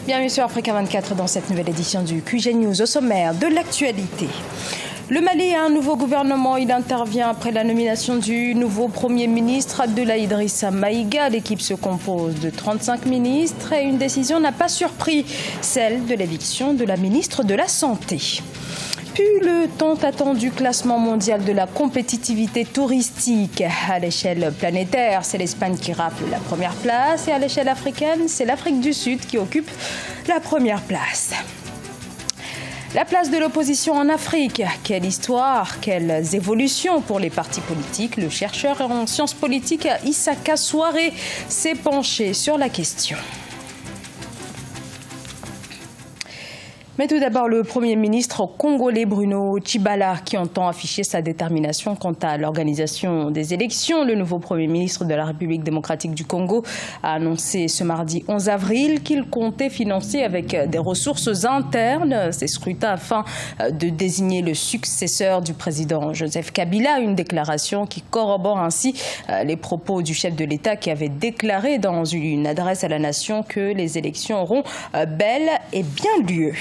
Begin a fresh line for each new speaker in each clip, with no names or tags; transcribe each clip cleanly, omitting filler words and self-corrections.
Bienvenue sur Africa 24 dans cette nouvelle édition du QG News. Au sommaire de l'actualité. Le Mali a un nouveau gouvernement. Il intervient après la nomination du nouveau Premier ministre Abdoulaye Idrissa Maïga. L'équipe se compose de 35 ministres et une décision n'a pas surpris, celle de l'éviction de la ministre de la Santé. Puis le tant attendu classement mondial de la compétitivité touristique. À l'échelle planétaire, c'est l'Espagne qui rafle la première place et à l'échelle africaine, c'est l'Afrique du Sud qui occupe la première place. La place de l'opposition en Afrique, quelle histoire, quelles évolutions pour les partis politiques. Le chercheur en sciences politiques Issaka Souaré s'est penché sur la question. Mais tout d'abord, le Premier ministre congolais Bruno Tshibala qui entend afficher sa détermination quant à l'organisation des élections. Le nouveau Premier ministre de la République démocratique du Congo a annoncé ce mardi 11 avril qu'il comptait financer avec des ressources internes ces scrutins afin de désigner le successeur du président Joseph Kabila. Une déclaration qui corrobore ainsi les propos du chef de l'État qui avait déclaré dans une adresse à la nation que les élections auront bel et bien lieu.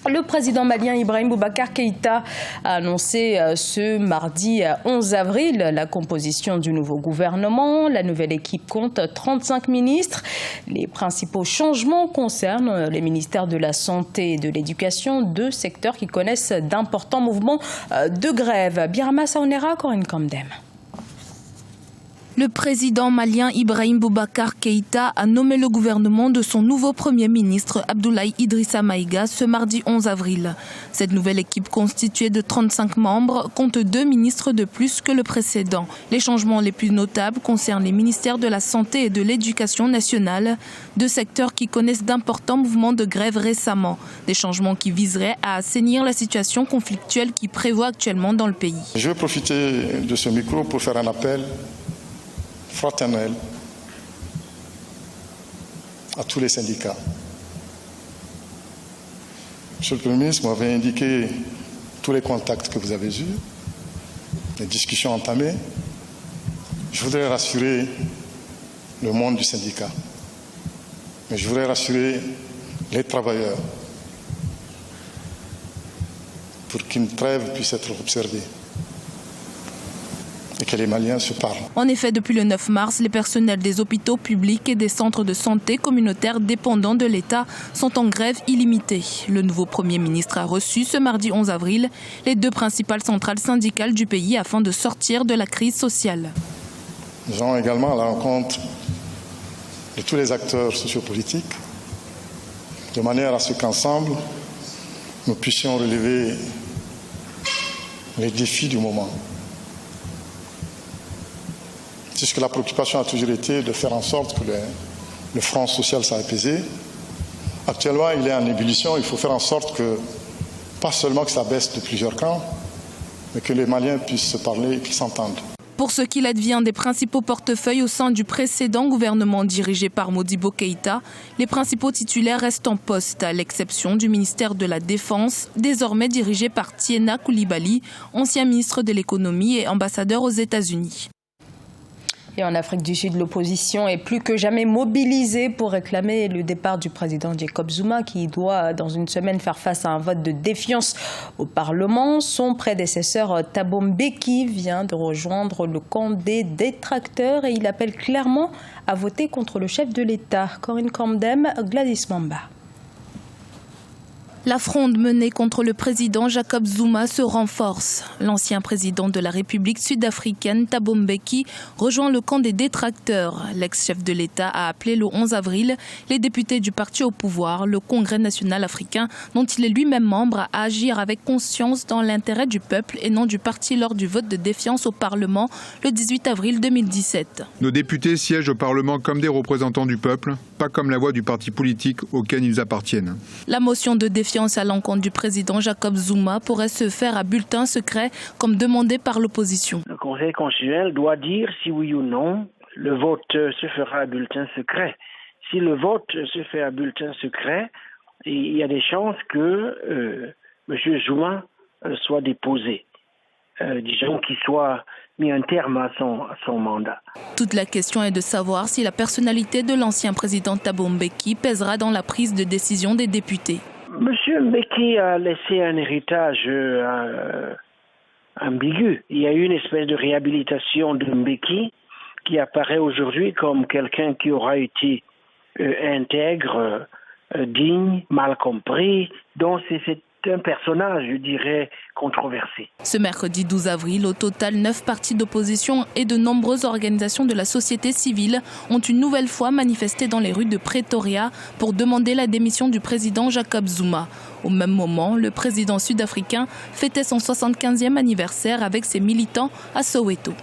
Le président malien Ibrahim Boubacar Keïta a annoncé ce mardi 11 avril la composition du nouveau gouvernement. La nouvelle équipe compte 35 ministres. Les principaux changements concernent les ministères de la Santé et de l'Éducation, deux secteurs qui connaissent d'importants mouvements de grève. Birama Saonera, Corinne Kamdem.
Le président malien Ibrahim Boubacar Keïta a nommé le gouvernement de son nouveau Premier ministre Abdoulaye Idrissa Maïga ce mardi 11 avril. Cette nouvelle équipe constituée de 35 membres compte 2 ministres de plus que le précédent. Les changements les plus notables concernent les ministères de la Santé et de l'Éducation nationale, deux secteurs qui connaissent d'importants mouvements de grève récemment. Des changements qui viseraient à assainir la situation conflictuelle qui prévaut actuellement dans le pays.
Je vais profiter de ce micro pour faire un appel fraternel à tous les syndicats. Monsieur le Premier ministre m'avait indiqué tous les contacts que vous avez eus, les discussions entamées. Je voudrais rassurer le monde du syndicat, mais je voudrais rassurer les travailleurs pour qu'une trêve puisse être observée et que les Maliens se parlent.
En effet, depuis le 9 mars, les personnels des hôpitaux publics et des centres de santé communautaires dépendants de l'État sont en grève illimitée. Le nouveau Premier ministre a reçu ce mardi 11 avril les deux principales centrales syndicales du pays afin de sortir de la crise sociale.
Nous allons également à la rencontre de tous les acteurs sociopolitiques de manière à ce qu'ensemble, nous puissions relever les défis du moment. Puisque la préoccupation a toujours été de faire en sorte que le front social soit apaisé. Actuellement, il est en ébullition. Il faut faire en sorte que, pas seulement que ça baisse de plusieurs camps, mais que les Maliens puissent se parler et qu'ils s'entendent.
Pour ce qu'il advient des principaux portefeuilles au sein du précédent gouvernement dirigé par Modibo Keïta, les principaux titulaires restent en poste, à l'exception du ministère de la Défense, désormais dirigé par Tiena Coulibaly, ancien ministre de l'économie et ambassadeur aux États-Unis.
Et en Afrique du Sud, l'opposition est plus que jamais mobilisée pour réclamer le départ du président Jacob Zuma qui doit dans une semaine faire face à un vote de défiance au Parlement. Son prédécesseur Thabo Mbeki vient de rejoindre le camp des détracteurs et il appelle clairement à voter contre le chef de l'État. Corinne Kamdem, Gladys Mamba.
La fronde menée contre le président Jacob Zuma se renforce. L'ancien président de la République sud-africaine, Thabo Mbeki, rejoint le camp des détracteurs. L'ex-chef de l'État a appelé le 11 avril les députés du parti au pouvoir, le Congrès national africain, dont il est lui-même membre, à agir avec conscience dans l'intérêt du peuple et non du parti lors du vote de défiance au Parlement le 18 avril 2017.
Nos députés siègent au Parlement comme des représentants du peuple, pas comme la voix du parti politique auquel ils appartiennent.
La motion de défiance à l'encontre du président Jacob Zuma pourrait se faire à bulletin secret comme demandé par l'opposition.
Le Conseil constitutionnel doit dire si oui ou non le vote se fera à bulletin secret. Si le vote se fait à bulletin secret, il y a des chances que M. Zuma soit déposé. disons, qu'il soit mis un terme à son mandat.
Toute la question est de savoir si la personnalité de l'ancien président Thabo Mbeki pèsera dans la prise de décision des députés.
Monsieur Mbeki a laissé un héritage ambigu. Il y a eu une espèce de réhabilitation de Mbeki qui apparaît aujourd'hui comme quelqu'un qui aura été intègre, digne, mal compris. Donc c'est un personnage, je dirais, controversé.
Ce mercredi 12 avril, au total, 9 partis d'opposition et de nombreuses organisations de la société civile ont une nouvelle fois manifesté dans les rues de Pretoria pour demander la démission du président Jacob Zuma. Au même moment, le président sud-africain fêtait son 75e anniversaire avec ses militants à Soweto.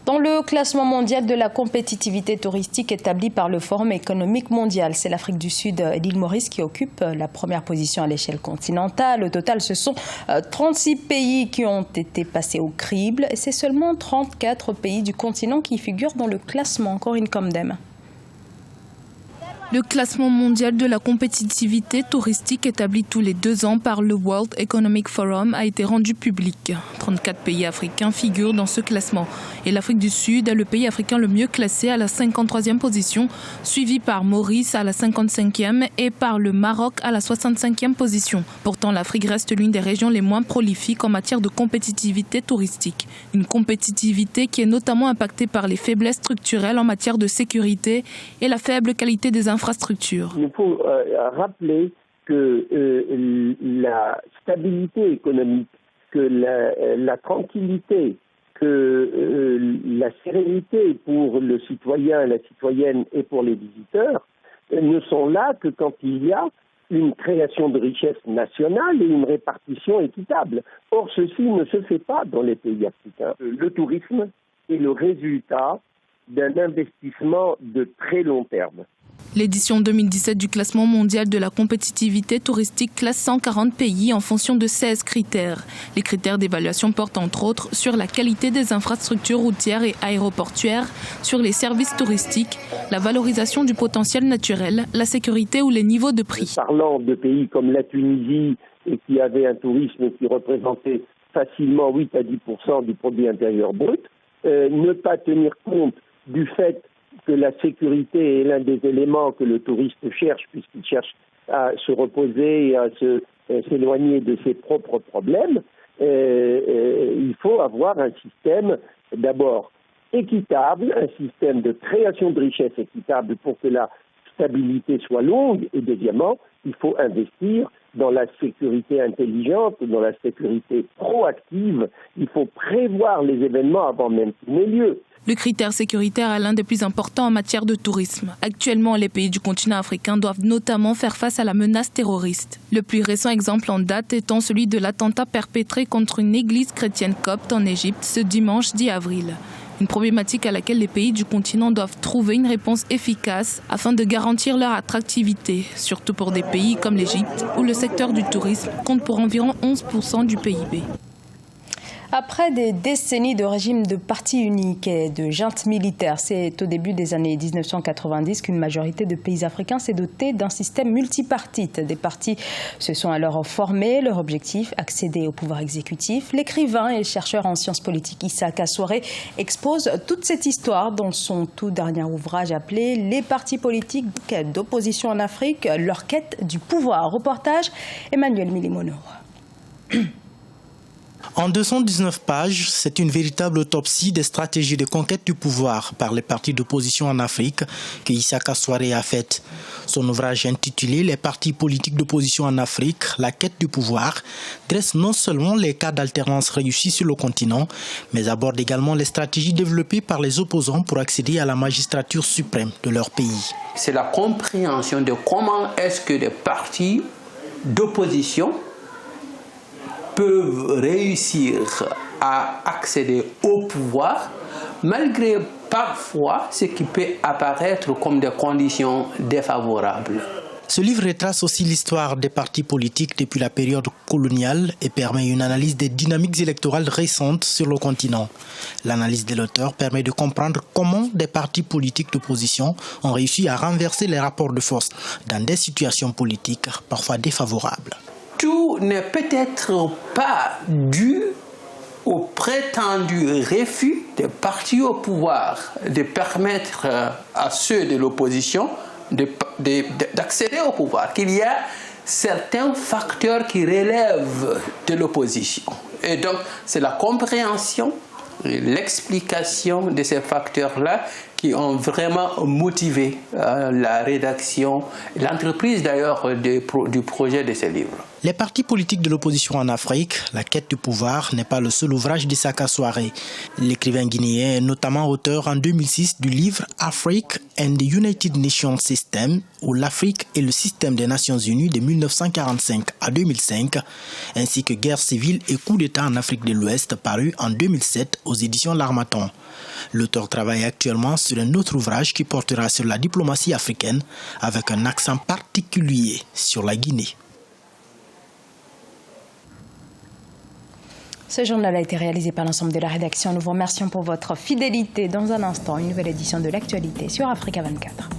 Dans le classement mondial de la compétitivité touristique établi par le Forum économique mondial, c'est l'Afrique du Sud et l'île Maurice qui occupent la première position à l'échelle continentale. Au total, ce sont 36 pays qui ont été passés au crible et c'est seulement 34 pays du continent qui figurent dans le classement. Corinne Comdem.
Le classement mondial de la compétitivité touristique établi tous les 2 ans par le World Economic Forum a été rendu public. 34 pays africains figurent dans ce classement et l'Afrique du Sud est le pays africain le mieux classé à la 53e position, suivi par Maurice à la 55e et par le Maroc à la 65e position. Pourtant, l'Afrique reste l'une des régions les moins prolifiques en matière de compétitivité touristique. Une compétitivité qui est notamment impactée par les faiblesses structurelles en matière de sécurité et la faible qualité des infrastructures.
Il faut rappeler que la stabilité économique, que la tranquillité, que la sérénité pour le citoyen, la citoyenne et pour les visiteurs ne sont là que quand il y a une création de richesse nationale et une répartition équitable. Or, ceci ne se fait pas dans les pays africains. Le tourisme est le résultat d'un investissement de très long terme.
L'édition 2017 du classement mondial de la compétitivité touristique classe 140 pays en fonction de 16 critères. Les critères d'évaluation portent entre autres sur la qualité des infrastructures routières et aéroportuaires, sur les services touristiques, la valorisation du potentiel naturel, la sécurité ou les niveaux de prix.
Parlant de pays comme la Tunisie et qui avait un tourisme qui représentait facilement 8 à 10% du produit intérieur brut, ne pas tenir compte du fait que la sécurité est l'un des éléments que le touriste cherche, puisqu'il cherche à se reposer et à s'éloigner de ses propres problèmes. Il faut avoir un système d'abord équitable, un système de création de richesse équitable pour que la stabilité soit longue. Et deuxièmement, il faut investir dans la sécurité intelligente, dans la sécurité proactive. Il faut prévoir les événements avant même qu'ils n'aient lieu.
Le critère sécuritaire est l'un des plus importants en matière de tourisme. Actuellement, les pays du continent africain doivent notamment faire face à la menace terroriste. Le plus récent exemple en date étant celui de l'attentat perpétré contre une église chrétienne copte en Égypte ce dimanche 10 avril. Une problématique à laquelle les pays du continent doivent trouver une réponse efficace afin de garantir leur attractivité, surtout pour des pays comme l'Égypte où le secteur du tourisme compte pour environ 11% du PIB.
Après des décennies de régime de parti unique et de junte militaire, c'est au début des années 1990 qu'une majorité de pays africains s'est dotée d'un système multipartite. Des partis se sont alors formés. Leur objectif, accéder au pouvoir exécutif. L'écrivain et chercheur en sciences politiques Issa Kassouré expose toute cette histoire dans son tout dernier ouvrage appelé « Les partis politiques d'opposition en Afrique, leur quête du pouvoir ». Reportage Emmanuel Milimono.
En 219 pages, c'est une véritable autopsie des stratégies de conquête du pouvoir par les partis d'opposition en Afrique que Issa Kassouré a faite. Son ouvrage intitulé « Les partis politiques d'opposition en Afrique, la quête du pouvoir » dresse non seulement les cas d'alternance réussis sur le continent, mais aborde également les stratégies développées par les opposants pour accéder à la magistrature suprême de leur pays.
C'est la compréhension de comment est-ce que les partis d'opposition peuvent réussir à accéder au pouvoir malgré parfois ce qui peut apparaître comme des conditions défavorables.
Ce livre retrace aussi l'histoire des partis politiques depuis la période coloniale et permet une analyse des dynamiques électorales récentes sur le continent. L'analyse de l'auteur permet de comprendre comment des partis politiques d'opposition ont réussi à renverser les rapports de force dans des situations politiques parfois défavorables.
tout n'est peut-être pas dû au prétendu refus des partis au pouvoir de permettre à ceux de l'opposition d'accéder au pouvoir, qu'il y a certains facteurs qui relèvent de l'opposition. Et donc, c'est la compréhension, l'explication de ces facteurs-là qui ont vraiment motivé la rédaction, l'entreprise d'ailleurs du projet de ce livre.
Les partis politiques de l'opposition en Afrique, la quête du pouvoir n'est pas le seul ouvrage d'Issaka Souaré. L'écrivain guinéen est notamment auteur en 2006 du livre Afrique and the United Nations System, ou l'Afrique et le système des Nations Unies de 1945 à 2005, ainsi que Guerre civile et coup d'État en Afrique de l'Ouest, paru en 2007 aux éditions L'Harmattan. L'auteur travaille actuellement sur un autre ouvrage qui portera sur la diplomatie africaine avec un accent particulier sur la Guinée.
Ce journal a été réalisé par l'ensemble de la rédaction. Nous vous remercions pour votre fidélité. Dans un instant, une nouvelle édition de l'actualité sur Africa 24.